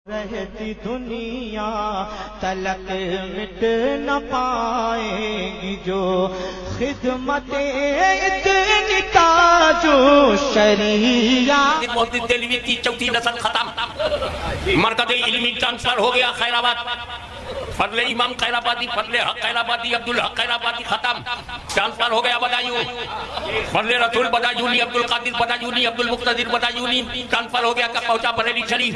رہتی دنیا تلک مٹ نہ پائے گی جو خدمت اتنی تاج شریعہ۔ محمد دہلوی کی چوتھی نسل ختم، مرکز علمی ٹرانسفر ہو گیا خیر آباد، فضل امام خیر آبادی، فضل حق خیر آبادی، عبدالحق خیر آبادی ختم، ٹرانسفر ہو گیا بدایوں، فضل رسول بدایونی، عبدالقادر بدایونی، عبدالمقتدر بدایونی ٹرانسفر ہو گیا، کب پہنچا بریلی شریف۔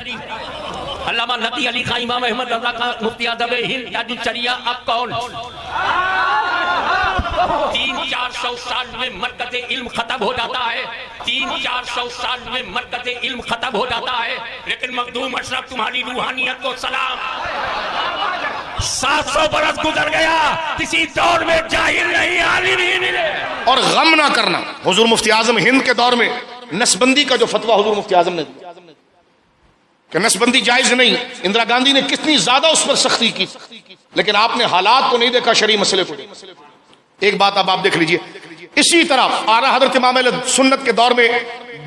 علامہ نقی علی خان امام احمد رضا خان مفتی اعظم ہند تاج الشریعہ اب کون؟ 300-400 سال میں مرکز علم ختم ہو جاتا ہے، 300-400 سال میں مرکز علم ختم ہو جاتا ہے، لیکن مخدوم اشرف تمہاری روحانیت کو سلام۔ 700 برس گزر گیا، کسی دور میں جاہل نہیں عالم ہی ملے۔ اور غم نہ کرنا، حضور مفتی اعظم ہند کے دور میں نسبندی کا جو فتویٰ حضور مفتی اعظم نے دیا کہ نسبندی جائز نہیں، اندرا گاندھی نے کتنی زیادہ اس پر سختی کی، لیکن آپ نے حالات کو نہیں دیکھا، شرعی مسئلے کو دیکھا۔ ایک بات اب آپ دیکھ لیجئے، اسی طرح آرا حضرت امام اہل سنت کے دور میں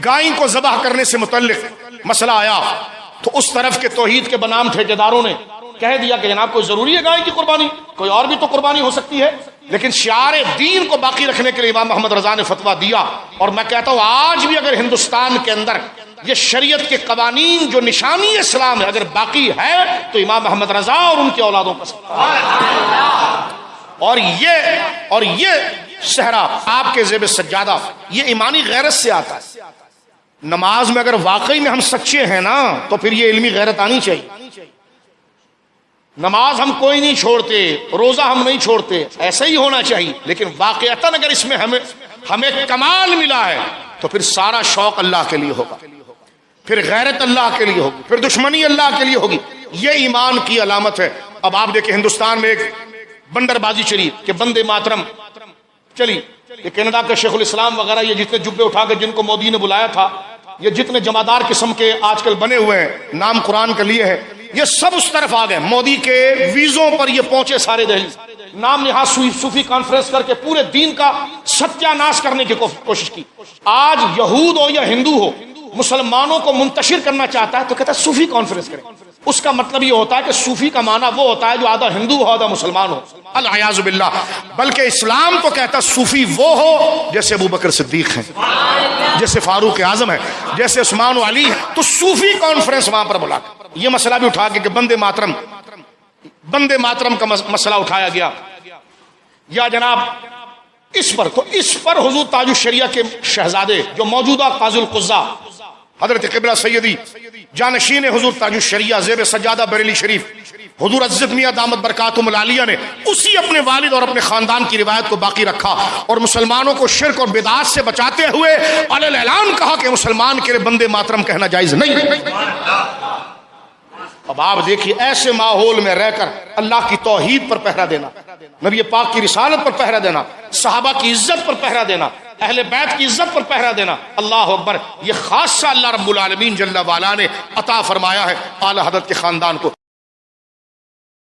گائیں کو ذبح کرنے سے متعلق مسئلہ آیا تو اس طرف کے توحید کے بنام ٹھیکیداروں نے کہہ دیا کہ جناب کوئی ضروری ہے گائے کی قربانی، کوئی اور بھی تو قربانی ہو سکتی ہے، لیکن شعار دین کو باقی رکھنے کے لیے امام محمد رضا نے فتویٰ دیا۔ اور میں کہتا ہوں آج بھی اگر ہندوستان کے اندر یہ شریعت کے قوانین جو نشانی اسلام ہے اگر باقی ہے تو امام محمد رضا اور ان کی اولادوں کا اور یہ صحرا آپ کے زیب سجادہ یہ ایمانی غیرت سے آتا ہے۔ نماز میں اگر واقعی میں ہم سچے ہیں نا تو پھر یہ علمی غیرت آنی چاہیے۔ نماز ہم کوئی نہیں چھوڑتے، روزہ ہم نہیں چھوڑتے، ایسا ہی ہونا چاہیے، لیکن واقعتاً اگر اس میں ہمیں کمال ملا ہے تو پھر سارا شوق اللہ کے لیے ہوگا، پھر غیرت اللہ کے لیے ہوگی، پھر دشمنی اللہ کے لیے ہوگی۔ یہ ایمان کی علامت ہے۔ اب آپ دیکھیں ہندوستان میں ایک بندر بازی چلی کہ بندے ماترم چلی، یہ کینیڈا کے شیخ الاسلام وغیرہ یہ جتنے جبے اٹھا کے جن کو مودی نے بلایا تھا، یہ جتنے جمادار قسم کے آج کل بنے ہوئے ہیں، نام قرآن کے لیے ہے، یہ سب اس طرف آ گئے، مودی کے ویزوں پر یہ پہنچے سارے دہلی، نام نہاد صوفی کانفرنس کر کے پورے دین کا ستیہ ناش کرنے کی کوشش کی۔ آج یہود ہو یا ہندو ہو مسلمانوں کو منتشر کرنا چاہتا ہے تو کہتا ہے صوفی کانفرنس کریں۔ اس کا مطلب یہ ہوتا ہے کہ صوفی کا معنی وہ ہوتا ہے جو آدھا ہندو ہو آدھا مسلمان ہو، العیاذ باللہ۔ بلکہ اسلام تو کہتا ہے صوفی وہ ہو جیسے ابوبکر صدیق ہیں، جیسے فاروق اعظم ہے، جیسے عثمان و علی ہے، تو صوفی کانفرنس وہاں پر بلا کر یہ مسئلہ بھی اٹھا کے کہ بندے ماترم کا مسئلہ اٹھایا گیا، یا جناب اس پر حضور تاج الشریعہ کے شہزادے جو موجودہ قاضی القضاء حضرت قبلہ سیدی جانشین حضور تاج الشریعہ زیب سجادہ بریلی شریف حضور عزت میاں دامت برکاتہم العالیہ نے اسی اپنے والد اور اپنے خاندان کی روایت کو باقی رکھا اور مسلمانوں کو شرک اور بدعات سے بچاتے ہوئے علی اعلان کہا کہ مسلمان کے لیے بندے ماترم کہنا جائز نہیں۔ اب آپ دیکھیے ایسے ماحول میں رہ کر اللہ کی توحید پر پہرا دینا، نبی پاک کی رسالت پر پہرا دینا، صحابہ کی عزت پر پہرا دینا، اہل بیت کی عزت پر پہرا دینا، اللہ اکبر، یہ خاصہ اللہ رب العالمین جل وعلا نے عطا فرمایا ہے اعلی حضرت کے خاندان کو۔